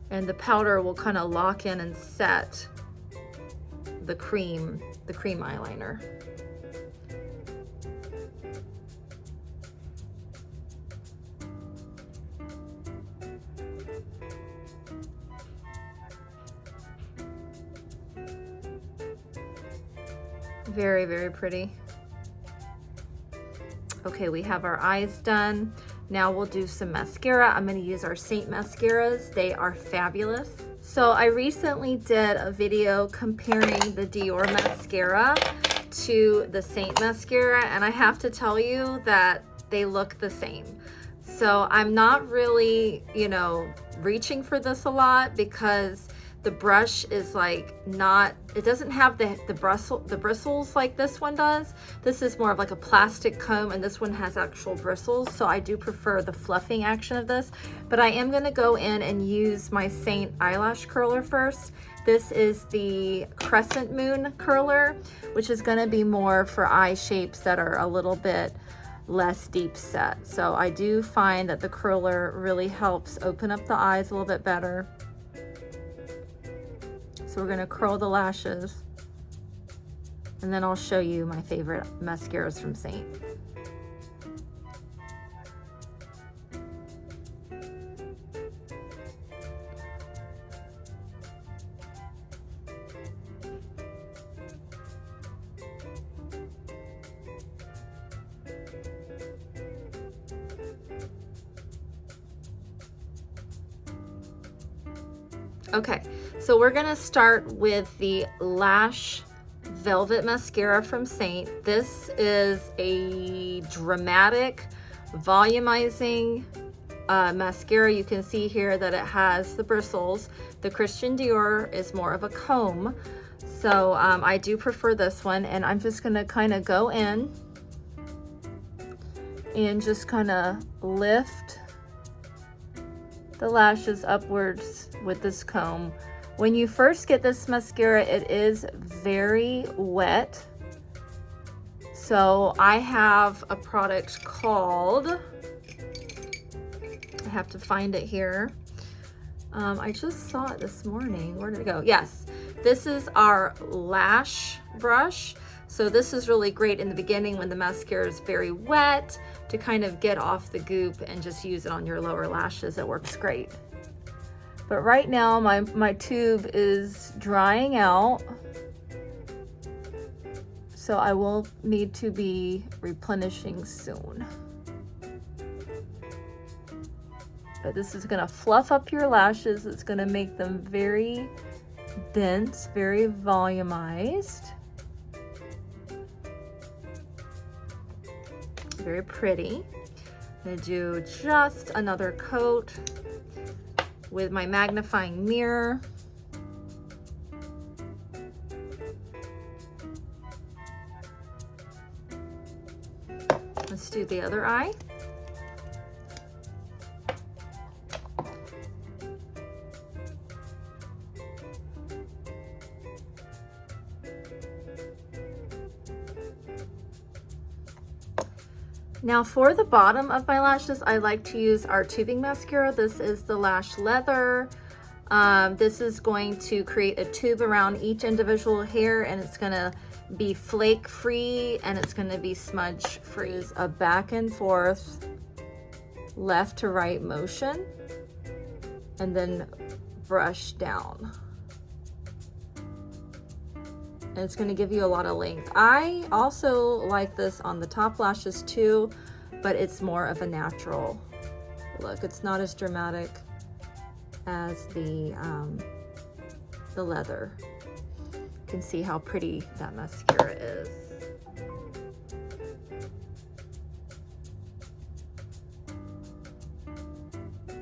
And the powder will kind of lock in and set the cream eyeliner. Very, very pretty. Okay, we have our eyes done. Now we'll do some mascara. I'm going to use our Seint mascaras. They are fabulous. So I recently did a video comparing the Dior mascara to the Seint mascara, and I have to tell you that they look the same. So I'm not really, reaching for this a lot, because the brush is it doesn't have the bristles like this one does. This is more of like a plastic comb, and this one has actual bristles. So I do prefer the fluffing action of this, but I am gonna go in and use my Seint eyelash curler first. This is the Crescent Moon curler, which is gonna be more for eye shapes that are a little bit less deep set. So I do find that the curler really helps open up the eyes a little bit better. So we're going to curl the lashes, and then I'll show you my favorite mascaras from Seint. Okay, so we're gonna start with the Lash Velvet Mascara from Seint. This is a dramatic, volumizing mascara. You can see here that it has the bristles. The Christian Dior is more of a comb. So I do prefer this one, and I'm just gonna kind of go in and just kind of lift the lashes upwards with this comb. When you first get this mascara, it is very wet. So I have a product called, I have to find it here. I just saw it this morning. Where did it go? Yes, this is our lash brush. So this is really great in the beginning when the mascara is very wet to kind of get off the goop and just use it on your lower lashes. It works great. But right now my tube is drying out, so I will need to be replenishing soon. But this is gonna fluff up your lashes. It's gonna make them very dense, very volumized. Very pretty. I'm gonna do just another coat with my magnifying mirror. Let's do the other eye. Now for the bottom of my lashes, I like to use our tubing mascara. This is the Lash Leather. This is going to create a tube around each individual hair, and it's gonna be flake free and it's gonna be smudge free. It's a back and forth, left to right motion, and then brush down. And it's going to give you a lot of length. I also like this on the top lashes too, but it's more of a natural look. It's not as dramatic as the leather. You can see how pretty that mascara is.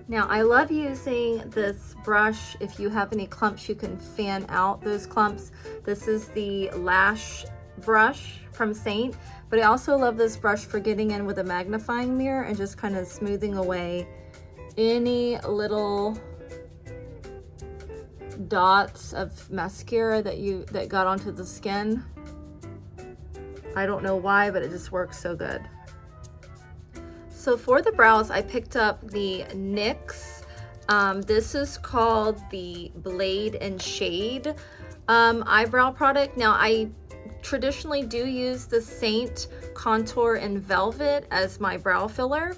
Now I love using this brush. If you have any clumps, you can fan out those clumps. This is the lash brush from Seint, but I also love this brush for getting in with a magnifying mirror and just kind of smoothing away any little dots of mascara that got onto the skin. I don't know why, but it just works so good. So for the brows, I picked up the NYX. This is called the Blade and Shade eyebrow product. Now I traditionally do use the Seint Contour in Velvet as my brow filler,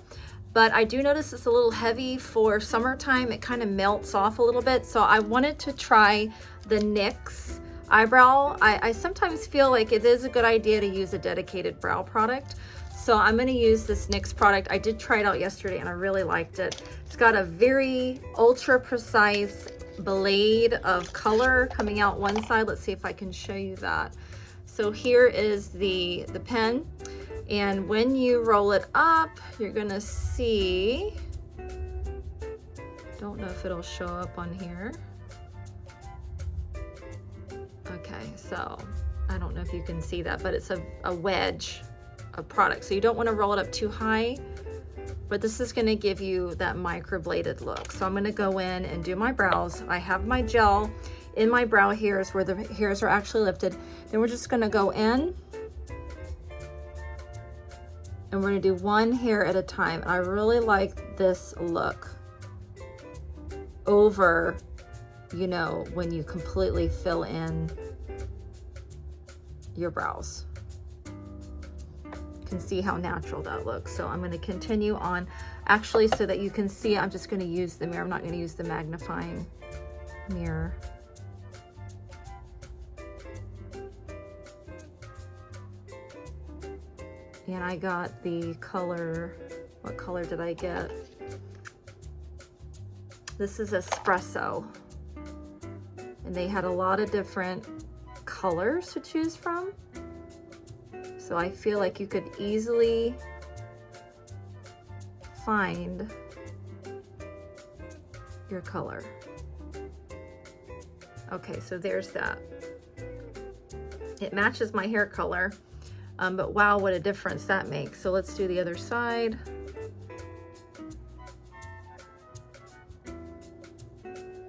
but I do notice it's a little heavy for summertime. It kind of melts off a little bit. So I wanted to try the NYX eyebrow. I sometimes feel like it is a good idea to use a dedicated brow product. So I'm going to use this NYX product. I did try it out yesterday and I really liked it. It's got a very ultra precise blade of color coming out one side. Let's see if I can show you that. So here is the pen, and when you roll it up, you're going to see, don't know if it'll show up on here. Okay, so I don't know if you can see that, but it's a wedge of product. So you don't want to roll it up too high, but this is going to give you that microbladed look. So I'm going to go in and do my brows. I have my gel in my brow hairs where the hairs are actually lifted. Then we're just going to go in and we're going to do one hair at a time. I really like this look over, you know, when you completely fill in your brows. You can see how natural that looks. So I'm going to continue on. Actually, so that you can see, I'm just going to use the mirror. I'm not going to use the magnifying mirror. And I got the color, what color did I get? This is Espresso. And they had a lot of different colors to choose from. So I feel like you could easily find your color. Okay, so there's that. It matches my hair color. But wow, what a difference that makes. So let's do the other side.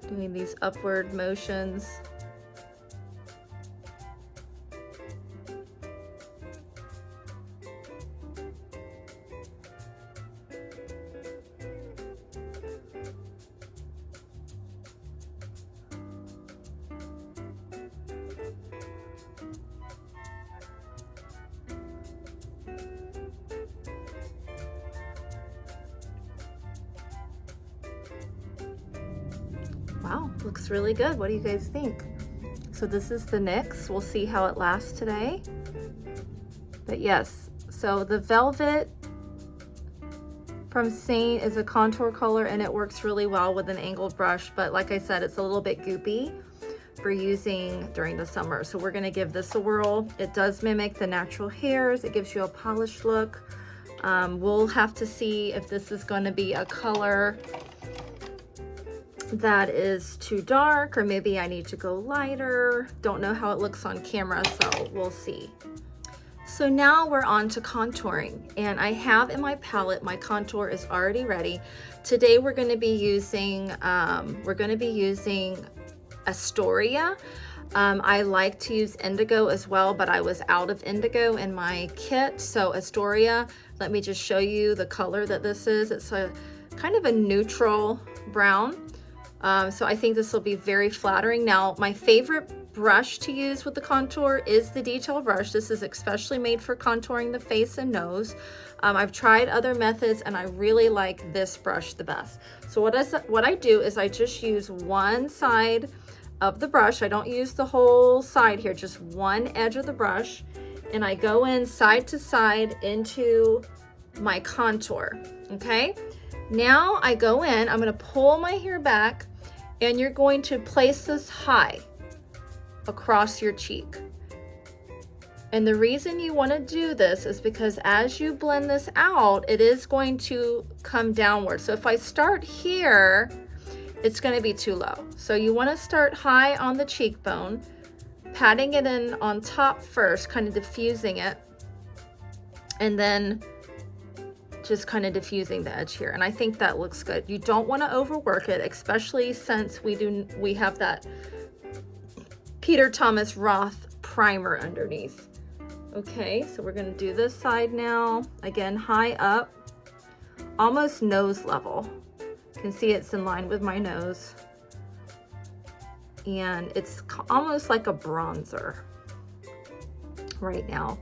Doing these upward motions. Wow, looks really good. What do you guys think? So this is the NYX. We'll see how it lasts today. But yes, so the Velvet from Seint is a contour color and it works really well with an angled brush, but like I said, it's a little bit goopy for using during the summer. So we're gonna give this a whirl. It does mimic the natural hairs. It gives you a polished look. We'll have to see if this is gonna be a color that is too dark, or maybe I need to go lighter. Don't know how it looks on camera, so we'll see. So now we're on to contouring, and I have in my palette, my contour is already ready. Today we're going to be using Astoria. I like to use indigo as well, but I was out of indigo in my kit. So Astoria, let me just show you the color that this is. It's a kind of a neutral brown. So I think this will be very flattering. Now, my favorite brush to use with the contour is the detail brush. This is especially made for contouring the face and nose. I've tried other methods and I really like this brush the best. So what I do is I just use one side of the brush. I don't use the whole side here, just one edge of the brush. And I go in side to side into my contour, okay? Now I go in, I'm gonna pull my hair back, and you're going to place this high across your cheek. And the reason you want to do this is because as you blend this out, it is going to come downward. So if I start here, it's going to be too low. So you want to start high on the cheekbone, patting it in on top first, kind of diffusing it, and then just kind of diffusing the edge here. And I think that looks good. You don't want to overwork it, especially since we have that Peter Thomas Roth primer underneath. Okay, so we're going to do this side now. Again, high up, almost nose level. You can see it's in line with my nose. And it's almost like a bronzer right now.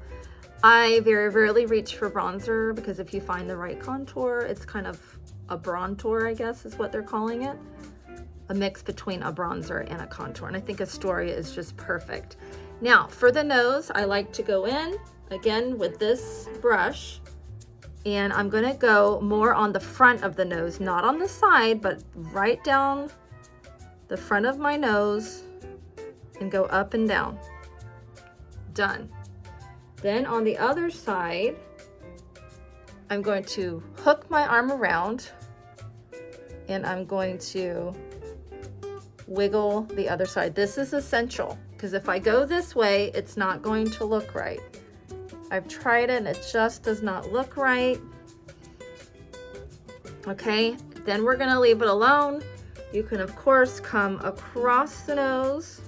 I very rarely reach for bronzer because if you find the right contour, it's kind of a bronzer, I guess is what they're calling it. A mix between a bronzer and a contour. And I think Astoria is just perfect. Now for the nose, I like to go in again with this brush, and I'm gonna go more on the front of the nose, not on the side, but right down the front of my nose and go up and down. Done. Then on the other side, I'm going to hook my arm around and I'm going to wiggle the other side. This is essential because if I go this way, it's not going to look right. I've tried it and it just does not look right. Okay, then we're gonna leave it alone. You can of course come across the nose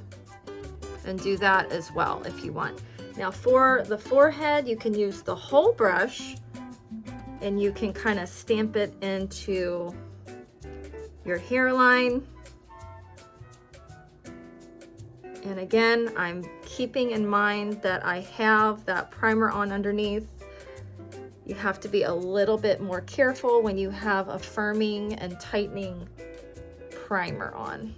and do that as well if you want. Now for the forehead, you can use the whole brush and you can kind of stamp it into your hairline. And again, I'm keeping in mind that I have that primer on underneath. You have to be a little bit more careful when you have a firming and tightening primer on.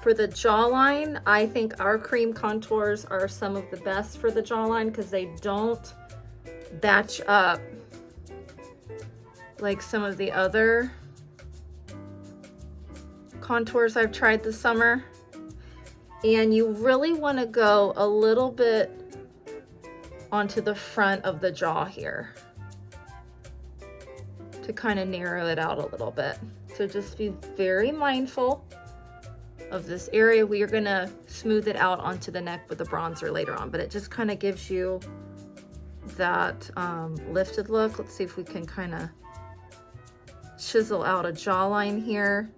For the jawline, I think our cream contours are some of the best for the jawline because they don't batch up like some of the other contours I've tried this summer. And you really want to go a little bit onto the front of the jaw here to kind of narrow it out a little bit. So just be very mindful of this area. We are going to smooth it out onto the neck with the bronzer later on, but it just kind of gives you that lifted look. Let's see if we can kind of chisel out a jawline here.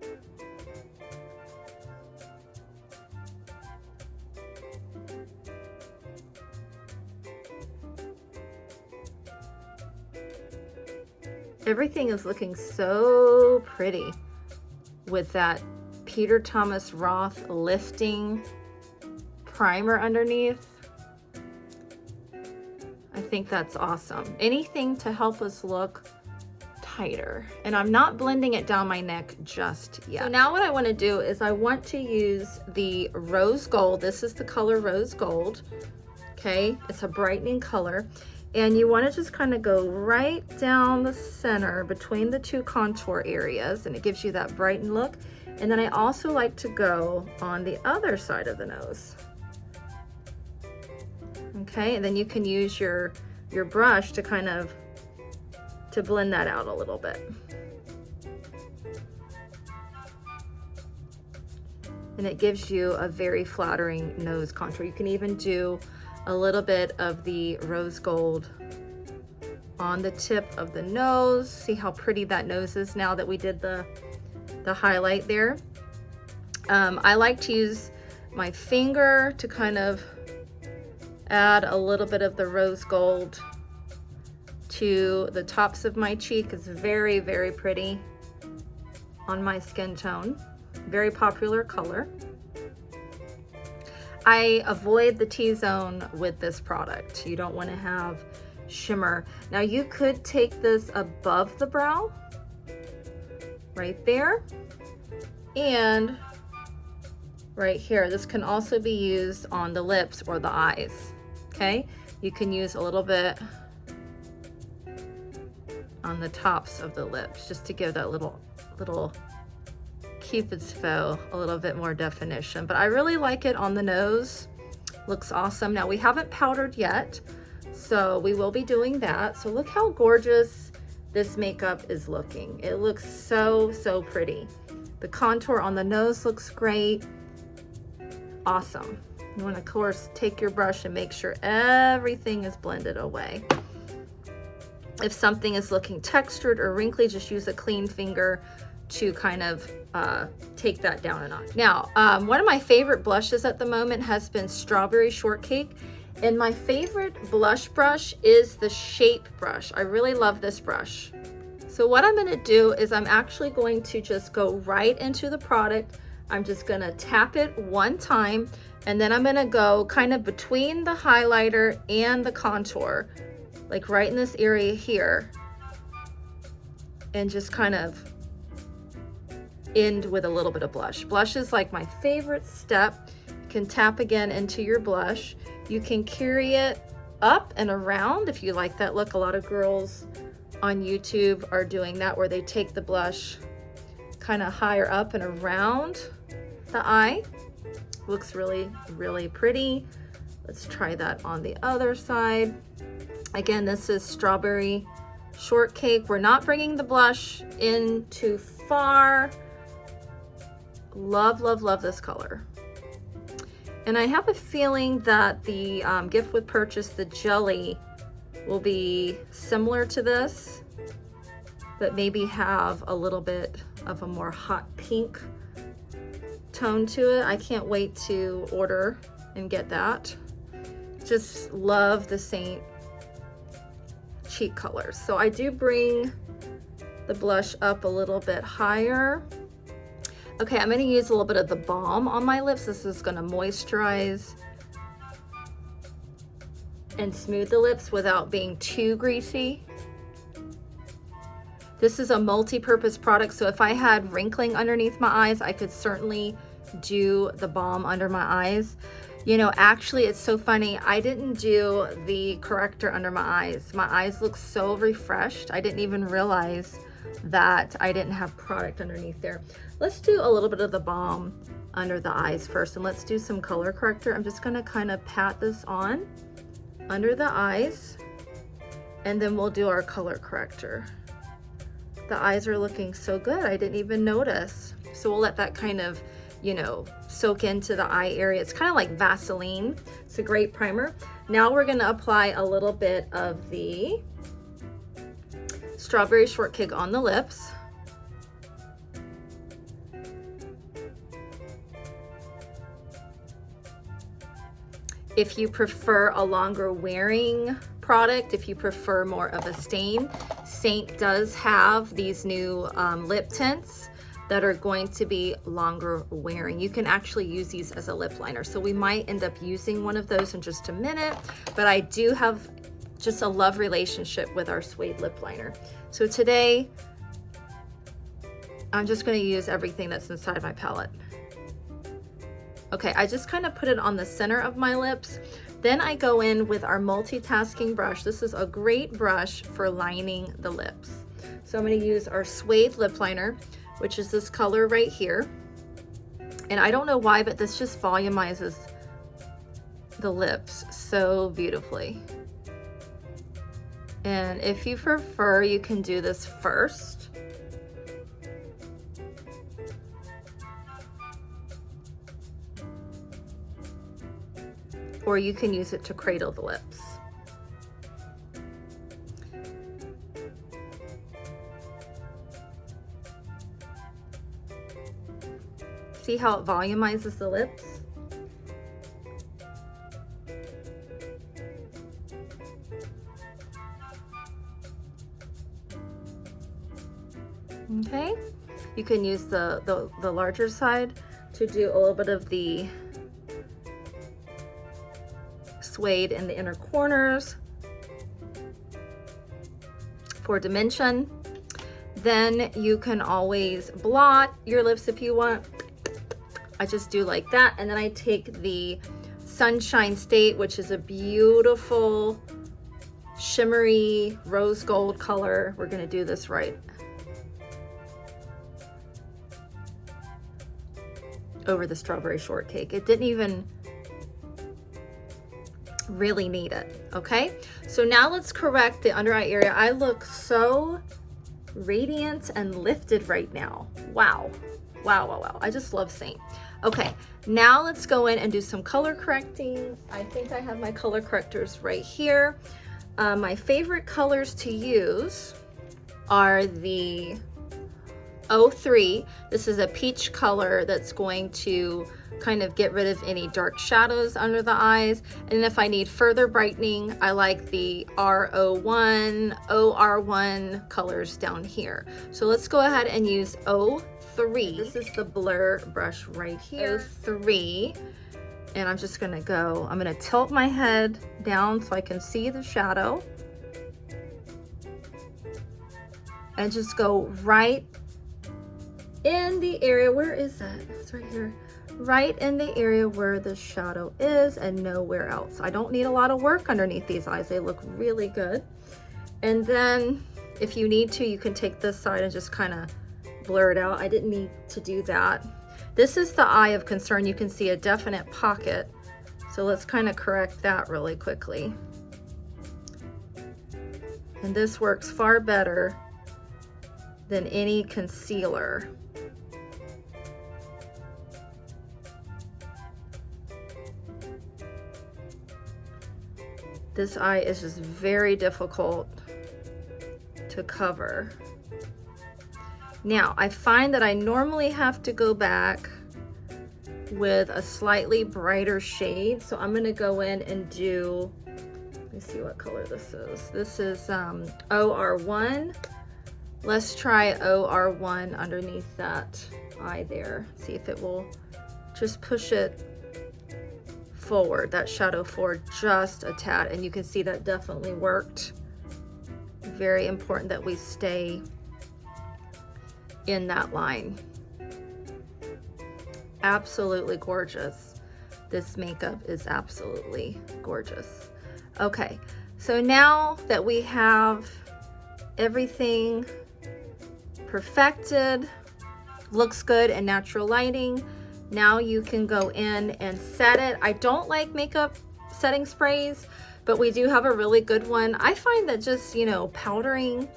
Everything is looking so pretty with that Peter Thomas Roth lifting primer underneath. I think that's awesome. Anything to help us look tighter. And I'm not blending it down my neck just yet. So now what I want to do is I want to use the rose gold. This is the color rose gold. Okay, it's a brightening color. And you want to just kind of go right down the center between the two contour areas, and it gives you that brightened look. And then I also like to go on the other side of the nose. Okay, and then you can use your brush to kind of to blend that out a little bit. And it gives you a very flattering nose contour. You can even do a little bit of the rose gold on the tip of the nose. See how pretty that nose is now that we did the highlight there. I like to use my finger to kind of add a little bit of the rose gold to the tops of my cheek. It's very, very pretty on my skin tone. Very popular color. I avoid the T-zone with this product. You don't want to have shimmer. Now you could take this above the brow, right there, and right here. This can also be used on the lips or the eyes. Okay, you can use a little bit on the tops of the lips just to give that little Cupid's bow a little bit more definition. But I really like it on the nose. Looks awesome. Now we haven't powdered yet, so we will be doing that. So look how gorgeous this makeup is looking. It looks so, so pretty. The contour on the nose looks great. Awesome. You want to, of course, take your brush and make sure everything is blended away. If something is looking textured or wrinkly, just use a clean finger to kind of take that down a notch. Now, one of my favorite blushes at the moment has been Strawberry Shortcake. And my favorite blush brush is the Shape brush. I really love this brush. So what I'm going to do is I'm actually going to just go right into the product. I'm just going to tap it one time, and then I'm going to go kind of between the highlighter and the contour, like right in this area here, and just kind of end with a little bit of blush. Blush is like my favorite step. You can tap again into your blush. You can carry it up and around if you like that look. A lot of girls on YouTube are doing that, where they take the blush kind of higher up and around the eye. Looks really, really pretty. Let's try that on the other side. Again, this is Strawberry Shortcake. We're not bringing the blush in too far. Love, love, love this color. And I have a feeling that the gift with purchase, the jelly, will be similar to this, but maybe have a little bit of a more hot pink tone to it. I can't wait to order and get that. Just love the Seint cheek colors. So I do bring the blush up a little bit higher. Okay, I'm going to use a little bit of the balm on my lips. This is going to moisturize and smooth the lips without being too greasy. This is a multi-purpose product, so if I had wrinkling underneath my eyes, I could certainly do the balm under my eyes. You know, actually, it's so funny. I didn't do the corrector under my eyes. My eyes look so refreshed. I didn't even realize that I didn't have product underneath there. Let's do a little bit of the balm under the eyes first, and let's do some color corrector. I'm just gonna kind of pat this on under the eyes, and then we'll do our color corrector. The eyes are looking so good, I didn't even notice. So we'll let that kind of, you know, soak into the eye area. It's kind of like Vaseline. It's a great primer. Now we're gonna apply a little bit of the Strawberry Shortcake on the lips. If you prefer a longer wearing product, if you prefer more of a stain, Seint does have these new lip tints. that are going to be longer wearing. You can actually use these as a lip liner. So we might end up using one of those in just a minute, but I do have just a love relationship with our suede lip liner. So today, I'm just gonna use everything that's inside my palette. Okay, I just kind of put it on the center of my lips. Then I go in with our multitasking brush. This is a great brush for lining the lips. So I'm gonna use our suede lip liner, which is this color right here. And I don't know why, but this just volumizes the lips so beautifully. And if you prefer, you can do this first. Or you can use it to cradle the lips. See how it volumizes the lips? Okay, you can use the larger side to do a little bit of the suede in the inner corners for dimension. Then you can always blot your lips if you want. I just do like that, and then I take the Sunshine State, which is a beautiful shimmery rose gold color. We're gonna do this right over the strawberry shortcake. It didn't even really need it. Okay, so now let's correct the under eye area. I look so radiant and lifted right now. Wow, wow, wow, wow. I just love Seint. Okay, now let's go in and do some color correcting. I think I have my color correctors right here. My favorite colors to use are the 03. This is a peach color that's going to kind of get rid of any dark shadows under the eyes. And if I need further brightening, I like the R01, OR1 colors down here. So let's go ahead and use 03. This is the blur brush right here, 03. And I'm just gonna go, I'm gonna tilt my head down so I can see the shadow. And just go right in the area, where is that? It's right here. Right in the area where the shadow is and nowhere else. I don't need a lot of work underneath these eyes. They look really good. And then if you need to, you can take this side and just kind of blur it out. I didn't need to do that. This is the eye of concern. You can see a definite pocket. So let's kind of correct that really quickly. And this works far better than any concealer. This eye is just very difficult to cover. Now, I find that I normally have to go back with a slightly brighter shade. So I'm gonna go in and do, let me see what color this is. This is OR1. Let's try OR1 underneath that eye there. See if it will just push it forward, that shadow forward just a tad, and you can see that definitely worked. Very important that we stay in that line. Absolutely gorgeous. This makeup is absolutely gorgeous. Okay, so now that we have everything perfected, looks good in natural lighting, now you can go in and set it. I don't like makeup setting sprays, but we do have a really good one. I find that just, you know, powdering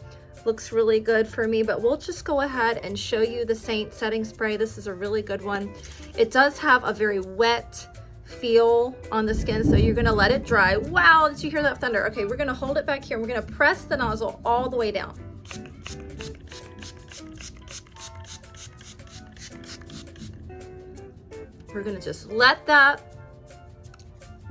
looks really good for me, but we'll just go ahead and show you the Seint setting spray. This is a really good one. It does have a very wet feel on the skin, so you're gonna let it dry. Wow, did you hear that thunder? Okay, we're gonna hold it back here and we're gonna press the nozzle all the way down. We're gonna just let that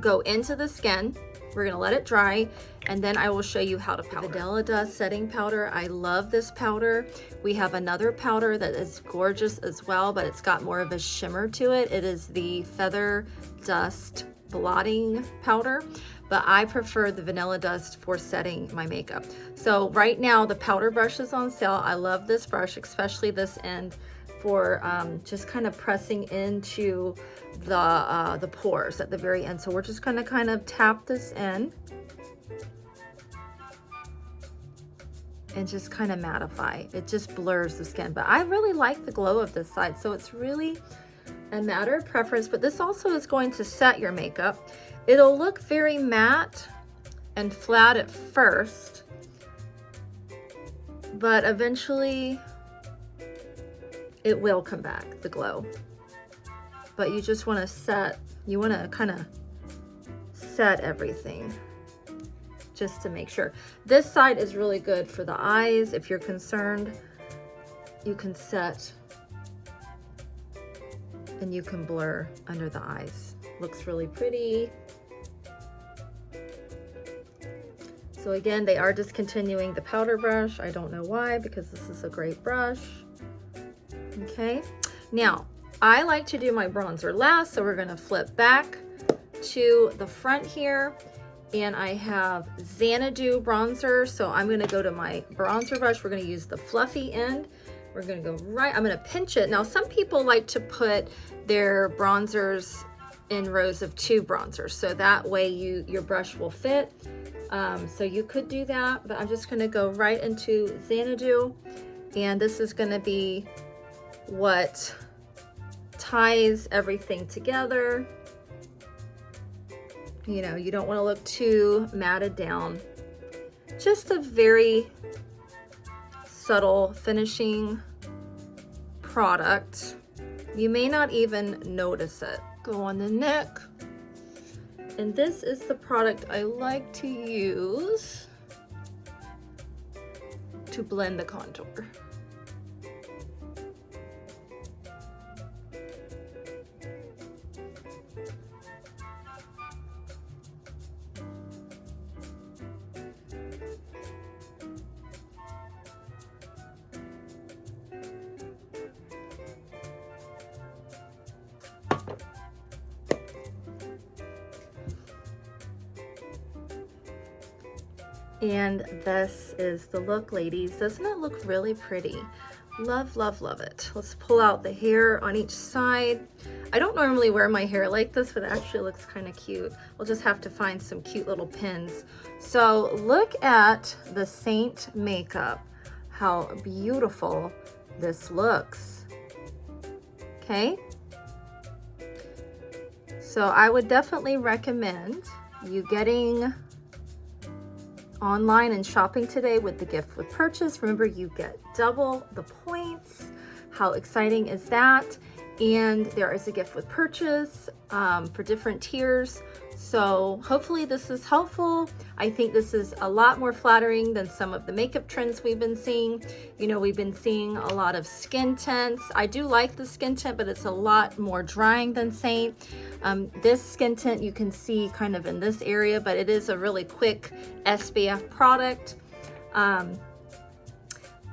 go into the skin. We're gonna let it dry. and then I will show you how to powder. Vanilla Dust setting powder. I love this powder. We have another powder that is gorgeous as well, but it's got more of a shimmer to it. It is the Feather Dust blotting powder, but I prefer the Vanilla Dust for setting my makeup. So right now the powder brush is on sale. I love this brush, especially this end, for just kind of pressing into the pores at the very end. So we're just gonna kind of tap this in and just kind of mattify. It just blurs the skin, but I really like the glow of this side. So it's really a matter of preference, but this also is going to set your makeup. It'll look very matte and flat at first, but eventually it will come back, the glow. But you just want to set, you want to kind of set everything just to make sure. This side is really good for the eyes. If you're concerned, you can set and you can blur under the eyes. Looks really pretty. So again, they are discontinuing the powder brush. I don't know why, because this is a great brush. Okay, now I like to do my bronzer last, so we're gonna flip back to the front here, and I have Xanadu bronzer. So I'm gonna go to my bronzer brush. We're gonna use the fluffy end. We're gonna go right, I'm gonna pinch it. Now some people like to put their bronzers in rows of 2 bronzers, so that way your brush will fit. So you could do that, but I'm just gonna go right into Xanadu, and this is gonna be what ties everything together. You know, you don't want to look too matted down. Just a very subtle finishing product. You may not even notice it. Go on the neck. And this is the product I like to use to blend the contour. And this is the look, ladies. Doesn't it look really pretty? Love, love, love it. Let's pull out the hair on each side. I don't normally wear my hair like this, but it actually looks kind of cute. We'll just have to find some cute little pins. So look at the Seint makeup, how beautiful this looks. Okay. So I would definitely recommend you getting online and shopping today with the gift with purchase. Remember, you get double the points. How exciting is that? And there is a gift with purchase for different tiers. So hopefully this is helpful. I think this is a lot more flattering than some of the makeup trends we've been seeing. You know, we've been seeing a lot of skin tints. I do like the skin tint, but it's a lot more drying than Seint. This skin tint you can see kind of in this area, but it is a really quick SPF product. And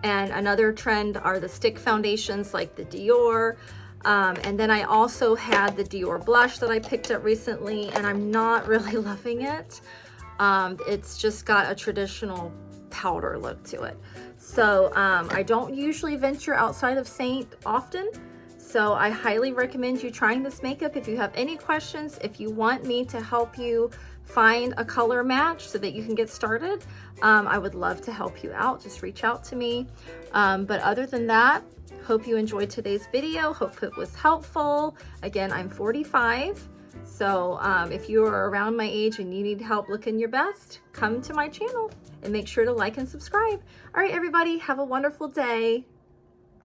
another trend are the stick foundations like the Dior. And then I also had the Dior blush that I picked up recently, and I'm not really loving it. It's just got a traditional powder look to it. So I don't usually venture outside of Seint often. So I highly recommend you trying this makeup. If you have any questions, if you want me to help you find a color match so that you can get started, I would love to help you out. Just reach out to me. But other than that, hope you enjoyed today's video. Hope it was helpful. Again, I'm 45. So if you are around my age and you need help looking your best, come to my channel and make sure to like and subscribe. All right, everybody, have a wonderful day.